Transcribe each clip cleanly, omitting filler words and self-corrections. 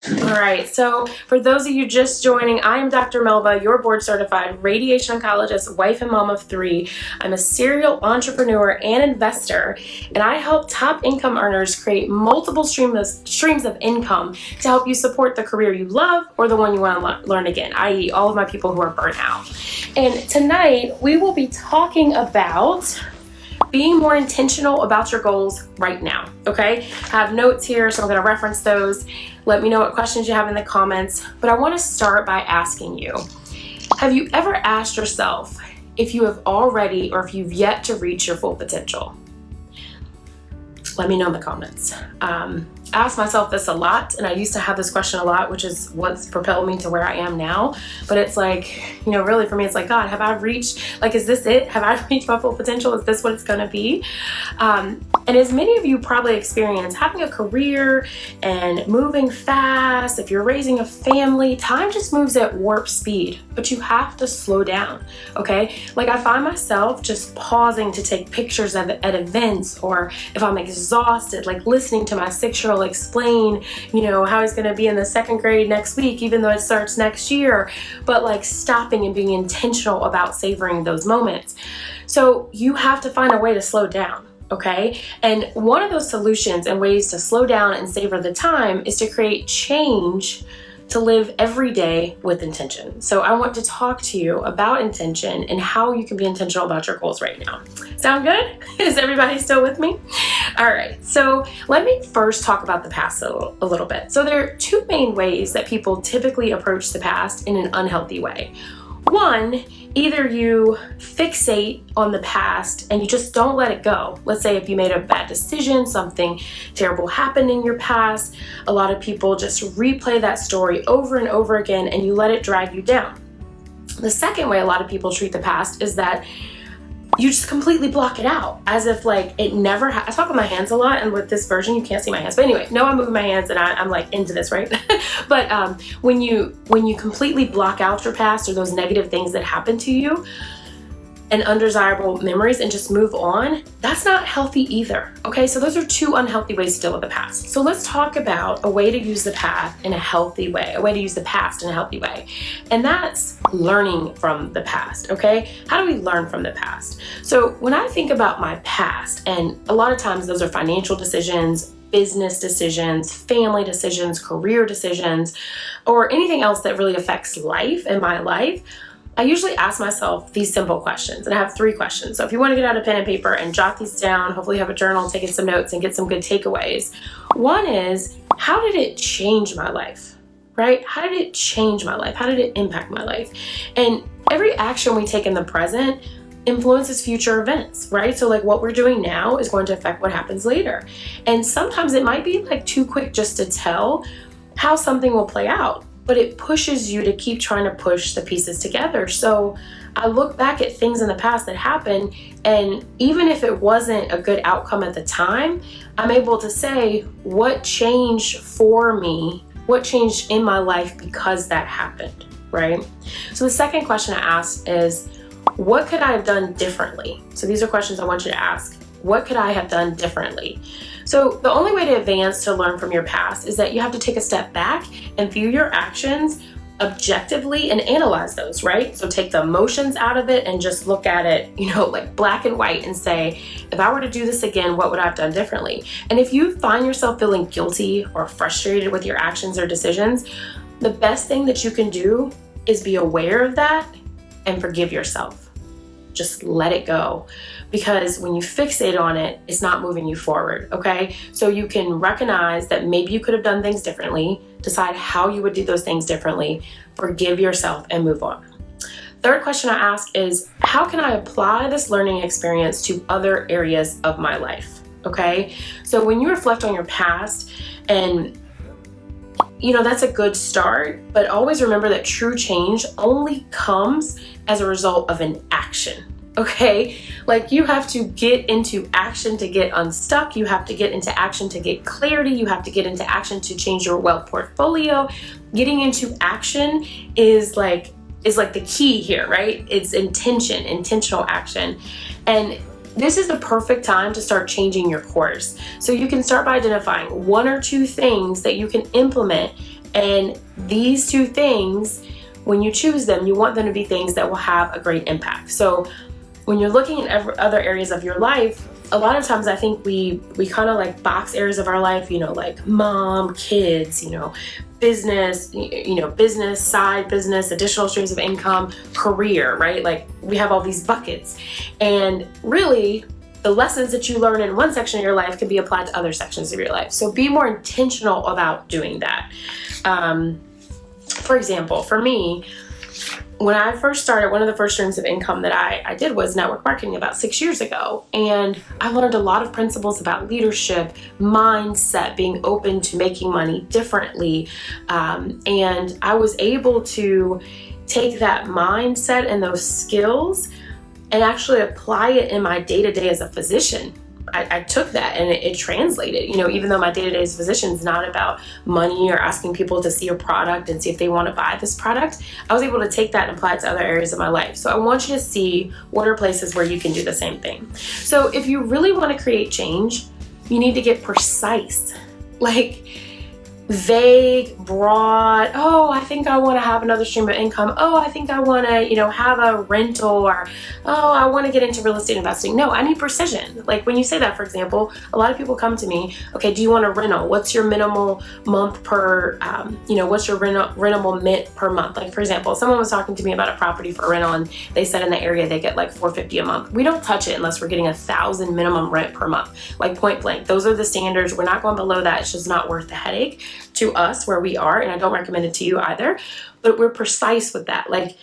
All right, so for those of you just joining, I am Dr. Melva, your board certified radiation oncologist, wife and mom of 3. I'm a serial entrepreneur and investor, and I help top income earners create multiple streams of income to help you support the career you love or the one you want to learn again, i.e. all of my people who are burnt out. And tonight we will be talking about being more intentional about your goals right now, okay? I have notes here, so I'm gonna reference those. Let me know what questions you have in the comments, but I wanna start by asking you, have you ever asked yourself if you have already or if you've yet to reach your full potential? Let me know in the comments. I ask myself this a lot, and I used to have this question a lot, which is what's propelled me to where I am now. But it's like, really for me, it's like, God, have I reached, is this it? Have I reached my full potential? Is this what it's gonna be? And as many of you probably experience, having a career and moving fast, if you're raising a family, time just moves at warp speed, but you have to slow down, okay? I find myself just pausing to take pictures at events, or if I'm exhausted, listening to my 6-year-old explain, how he's gonna be in the 2nd grade next week, even though it starts next year, but stopping and being intentional about savoring those moments. So you have to find a way to slow down. Okay. And one of those solutions and ways to slow down and savor the time is to create change to live every day with intention. So I want to talk to you about intention and how you can be intentional about your goals right now. Sound good? Is everybody still with me? All right. So let me first talk about the past a little bit. So there are 2 main ways that people typically approach the past in an unhealthy way. One, either you fixate on the past and you just don't let it go. Let's say if you made a bad decision, something terrible happened in your past, a lot of people just replay that story over and over again and you let it drag you down. The second way a lot of people treat the past is that you just completely block it out as if it never I talk with my hands a lot, and with this version you can't see my hands, but anyway, no, I'm moving my hands and I'm into this, right? But when you completely block out your past or those negative things that happen to you and undesirable memories and just move on, that's not healthy either, okay? So those are 2 unhealthy ways to deal with the past. So let's talk about a way to use the past in a healthy way, a way to use the past in a healthy way. And that's learning from the past, okay? How do we learn from the past? So when I think about my past, and a lot of times those are financial decisions, business decisions, family decisions, career decisions, or anything else that really affects life and my life, I usually ask myself these simple questions, and I have 3 questions. So if you want to get out a pen and paper and jot these down, hopefully you have a journal, taking some notes and get some good takeaways. One is, how did it change my life, right? How did it change my life? How did it impact my life? And every action we take in the present influences future events, right? So what we're doing now is going to affect what happens later. And sometimes it might be too quick just to tell how something will play out, but it pushes you to keep trying to push the pieces together. So I look back at things in the past that happened, and even if it wasn't a good outcome at the time, I'm able to say, what changed for me? What changed in my life because that happened, right? So the second question I asked is, what could I have done differently? So these are questions I want you to ask. What could I have done differently? So the only way to advance, to learn from your past, is that you have to take a step back and view your actions objectively and analyze those, right? So take the emotions out of it and just look at it, black and white, and say, if I were to do this again, what would I have done differently? And if you find yourself feeling guilty or frustrated with your actions or decisions, the best thing that you can do is be aware of that and forgive yourself. Just let it go, because when you fixate on it, it's not moving you forward, okay? So you can recognize that maybe you could have done things differently, decide how you would do those things differently, forgive yourself, and move on. Third question I ask is, how can I apply this learning experience to other areas of my life, okay? So when you reflect on your past, and that's a good start, but always remember that true change only comes as a result of an action, okay? You have to get into action to get unstuck. You have to get into action to get clarity. You have to get into action to change your wealth portfolio. Getting into action is the key here, right? It's intentional action. And this is the perfect time to start changing your course. So you can start by identifying 1 or 2 things that you can implement And these two things, when you choose them, you want them to be things that will have a great impact. So when you're looking at other areas of your life, a lot of times I think we kind of like box areas of our life, like mom, kids, business, business, side business, additional streams of income, career, right? Like we have all these buckets. And really, the lessons that you learn in one section of your life can be applied to other sections of your life. So be more intentional about doing that. For example, for me, when I first started, one of the first streams of income that I did was network marketing about 6 years ago. And I learned a lot of principles about leadership, mindset, being open to making money differently. And I was able to take that mindset and those skills and actually apply it in my day-to-day as a physician. I took that and it translated, even though my day-to-day as a physician is not about money or asking people to see a product and see if they want to buy this product, I was able to take that and apply it to other areas of my life. So I want you to see what are places where you can do the same thing. So if you really want to create change, you need to get precise. Like vague, broad, oh, I think I want to have another stream of income. Oh, I think I want to, have a rental, or, oh, I want to get into real estate investing. No, I need precision. Like when you say that, for example, a lot of people come to me, okay, do you want a rental? What's your minimal month per, what's your rentable mint per month? Like for example, someone was talking to me about a property for rental and they said in the area they get like $450 a month. We don't touch it unless we're getting 1,000 minimum rent per month, like point blank. Those are the standards. We're not going below that. It's just not worth the headache to us where we are, and I don't recommend it to you either, but we're precise with that. Like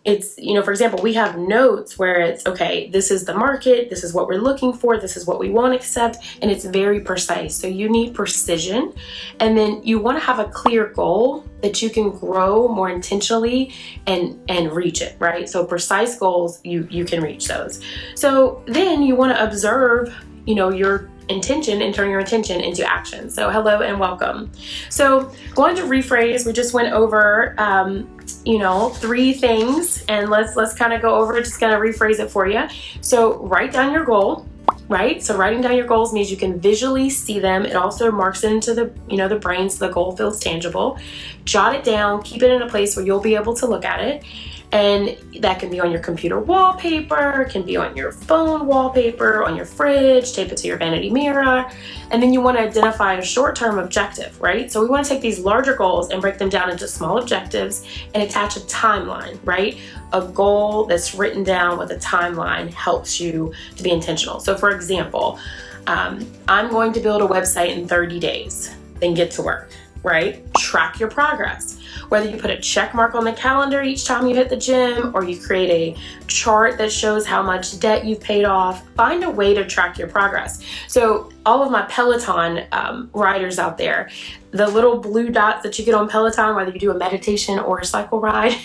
it's, for example, we have notes where it's, okay, this is the market, this is what we're looking for, this is what we won't accept, and it's very precise. So you need precision, and then you want to have a clear goal that you can grow more intentionally and reach it, right? So precise goals, you can reach those. So then you want to observe, your intention and turn your intention into action. So hello and welcome. So going to rephrase, we just went over, 3 things, and let's kind of go over, just kind of rephrase it for you. So write down your goal, right? So writing down your goals means you can visually see them. It also marks it into the, the brain so the goal feels tangible. Jot it down, keep it in a place where you'll be able to look at it. And that can be on your computer wallpaper, can be on your phone wallpaper, on your fridge, tape it to your vanity mirror. And then you want to identify a short-term objective, right? So we want to take these larger goals and break them down into small objectives and attach a timeline, right? A goal that's written down with a timeline helps you to be intentional. So for example, I'm going to build a website in 30 days, then get to work, right? Track your progress. Whether you put a check mark on the calendar each time you hit the gym, or you create a chart that shows how much debt you've paid off, find a way to track your progress. So all of my Peloton riders out there, the little blue dots that you get on Peloton, whether you do a meditation or a cycle ride,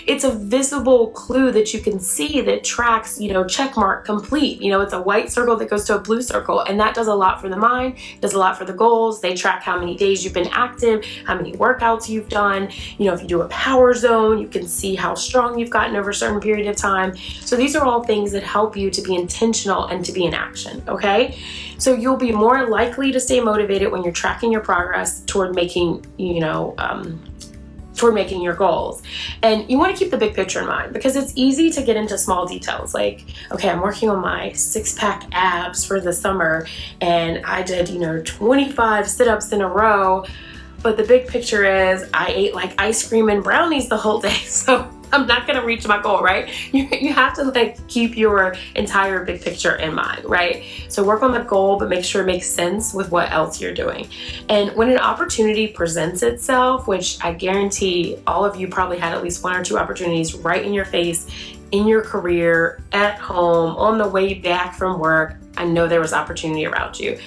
it's a visible clue that you can see that tracks, check mark complete. It's a white circle that goes to a blue circle, and that does a lot for the mind, does a lot for the goals. They track how many days you've been active, how many workouts you've done. If you do a power zone, you can see how strong you've gotten over a certain period of time. So these are all things that help you to be intentional and to be in action, okay? So you'll be more likely to stay motivated when you're tracking your progress toward making, toward making your goals. And you want to keep the big picture in mind, because it's easy to get into small details. Like, okay, I'm working on my 6-pack abs for the summer, and I did, 25 sit-ups in a row. But the big picture is I ate like ice cream and brownies the whole day. So I'm not going to reach my goal, right? You have to keep your entire big picture in mind, right? So work on the goal, but make sure it makes sense with what else you're doing. And when an opportunity presents itself, which I guarantee all of you probably had at least 1 or 2 opportunities right in your face, in your career, at home, on the way back from work, I know there was opportunity around you.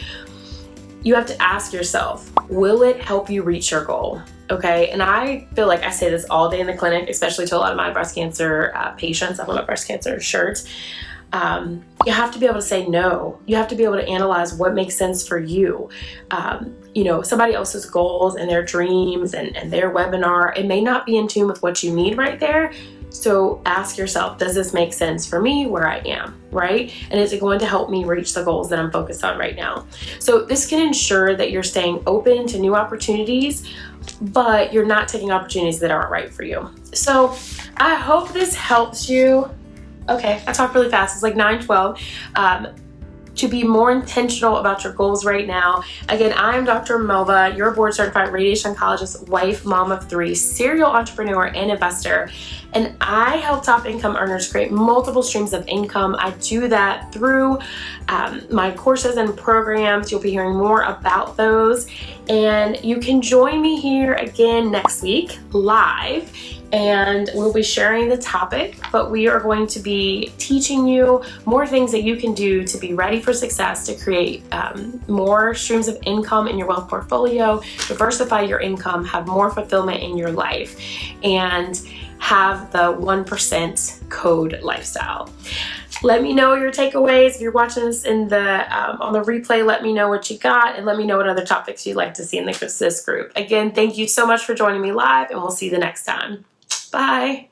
You have to ask yourself, will it help you reach your goal? Okay, and I feel like I say this all day in the clinic, especially to a lot of my breast cancer patients. I have a breast cancer shirt. You have to be able to say no. You have to be able to analyze what makes sense for you. Somebody else's goals and their dreams and their webinar, it may not be in tune with what you need right there. So ask yourself, does this make sense for me where I am, right? And is it going to help me reach the goals that I'm focused on right now? So this can ensure that you're staying open to new opportunities, but you're not taking opportunities that aren't right for you. So I hope this helps you. Okay, I talked really fast. It's like 9:12. To be more intentional about your goals right now. Again, I'm Dr. Melva, your board certified radiation oncologist, wife, mom of 3, serial entrepreneur and investor. And I help top income earners create multiple streams of income. I do that through my courses and programs. You'll be hearing more about those. And you can join me here again next week live. And we'll be sharing the topic, but we are going to be teaching you more things that you can do to be ready for success, to create more streams of income in your wealth portfolio, diversify your income, have more fulfillment in your life, and have the 1% code lifestyle. Let me know your takeaways. If you're watching this in the on the replay, let me know what you got, and let me know what other topics you'd like to see in this group. Again, thank you so much for joining me live, and we'll see you the next time. Bye.